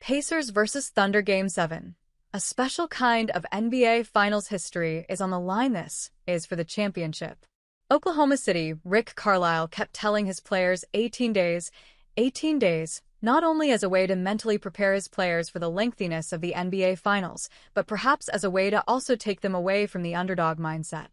Pacers vs Thunder Game 7. A special kind of NBA Finals history is on the line. This is for the championship. Oklahoma City, Rick Carlisle kept telling his players 18 days, 18 days, not only as a way to mentally prepare his players for the lengthiness of the NBA Finals, but perhaps as a way to also take them away from the underdog mindset.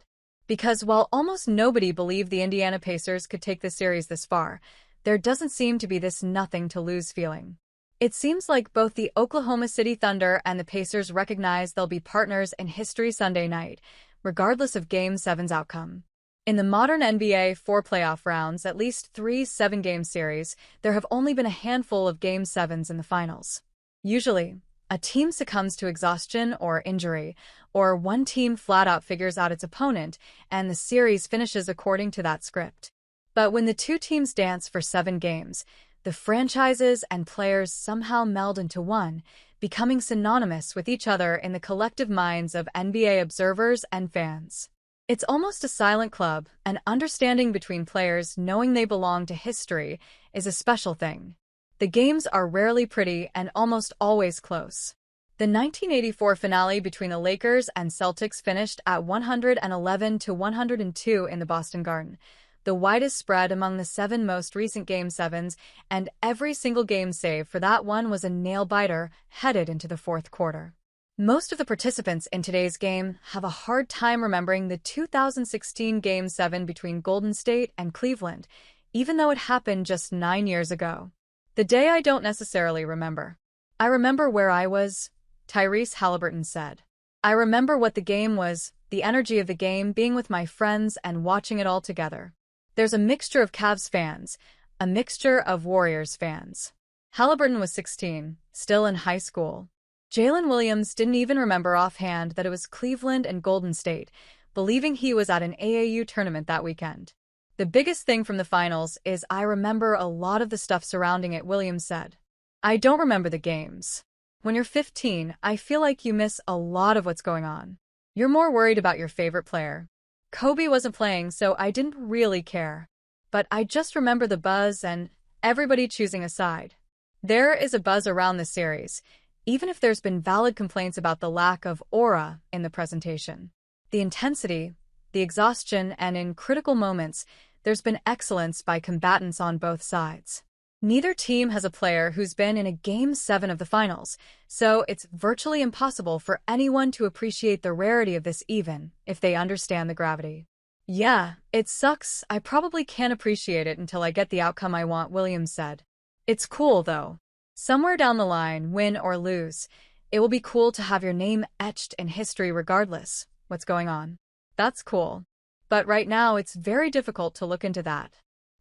Because while almost nobody believed the Indiana Pacers could take the series this far, there doesn't seem to be this nothing-to-lose feeling. It seems like both the Oklahoma City Thunder and the Pacers recognize they'll be partners in history Sunday night, regardless of Game 7's outcome. In the modern NBA 4 playoff rounds, at least 3 7-game series, there have only been a handful of Game 7s in the finals. Usually, a team succumbs to exhaustion or injury, or one team flat-out figures out its opponent, and the series finishes according to that script. But when the two teams dance for 7 games, the franchises and players somehow meld into one, becoming synonymous with each other in the collective minds of NBA observers and fans. It's almost a silent club, an understanding between players knowing they belong to history is a special thing. The games are rarely pretty and almost always close. The 1984 finale between the Lakers and Celtics finished at 111-102 in the Boston Garden, the widest spread among the 7 most recent Game 7s, and every single game save for that one was a nail-biter headed into the fourth quarter. Most of the participants in today's game have a hard time remembering the 2016 Game 7 between Golden State and Cleveland, even though it happened just 9 years ago. The day I don't necessarily remember. I remember where I was, Tyrese Halliburton said. I remember what the game was, the energy of the game, being with my friends and watching it all together. There's a mixture of Cavs fans, a mixture of Warriors fans. Halliburton was 16, still in high school. Jaylen Williams didn't even remember offhand that it was Cleveland and Golden State, believing he was at an AAU tournament that weekend. The biggest thing from the finals is I remember a lot of the stuff surrounding it, Williams said. I don't remember the games. When you're 15, I feel like you miss a lot of what's going on. You're more worried about your favorite player. Kobe wasn't playing, so I didn't really care. But I just remember the buzz and everybody choosing a side. There is a buzz around this series, even if there's been valid complaints about the lack of aura in the presentation. The intensity, the exhaustion, and in critical moments, there's been excellence by combatants on both sides. Neither team has a player who's been in a Game 7 of the finals, so it's virtually impossible for anyone to appreciate the rarity of this even if they understand the gravity. Yeah, it sucks. I probably can't appreciate it until I get the outcome I want, Williams said. It's cool, though. Somewhere down the line, win or lose, it will be cool to have your name etched in history regardless what's going on. That's cool. But right now, it's very difficult to look into that.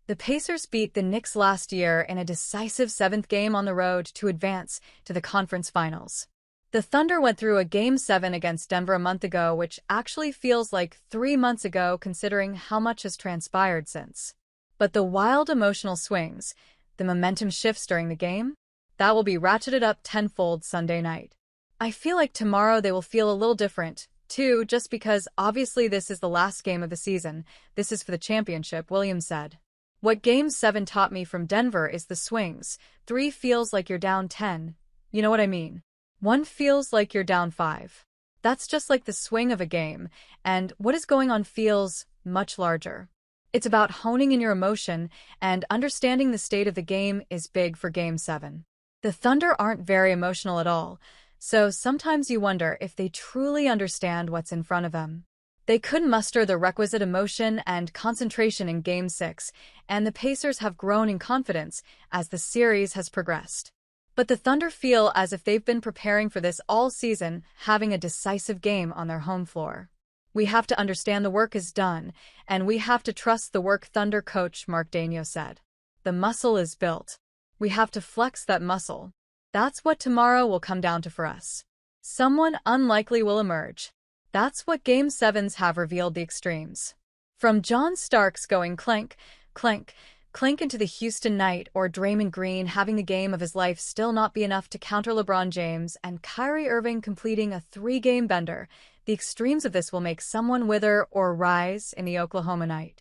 The Pacers beat the Knicks last year in a decisive 7th game on the road to advance to the conference finals. The Thunder went through a Game 7 against Denver a month ago, which actually feels like 3 months ago considering how much has transpired since. But the wild emotional swings, the momentum shifts during the game, that will be ratcheted up tenfold Sunday night. I feel like tomorrow they will feel a little different, too, just because obviously this is the last game of the season. This is for the championship, Williams said. What Game 7 taught me from Denver is the swings. 3 feels like you're down 10. You know what I mean? 1 feels like you're down 5. That's just like the swing of a game, and what is going on feels much larger. It's about honing in your emotion, and understanding the state of the game is big for Game 7. The Thunder aren't very emotional at all, so sometimes you wonder if they truly understand what's in front of them. They couldn't muster the requisite emotion and concentration in Game 6, and the Pacers have grown in confidence as the series has progressed. But the Thunder feel as if they've been preparing for this all season, having a decisive game on their home floor. We have to understand the work is done, and we have to trust the work, Thunder coach Mark Daigneault said. The muscle is built. We have to flex that muscle. That's what tomorrow will come down to for us. Someone unlikely will emerge. That's what Game 7s have revealed, the extremes. From John Starks going clank, clank, clank into the Houston night, or Draymond Green having the game of his life still not be enough to counter LeBron James, and Kyrie Irving completing a 3-game bender, the extremes of this will make someone wither or rise in the Oklahoma night.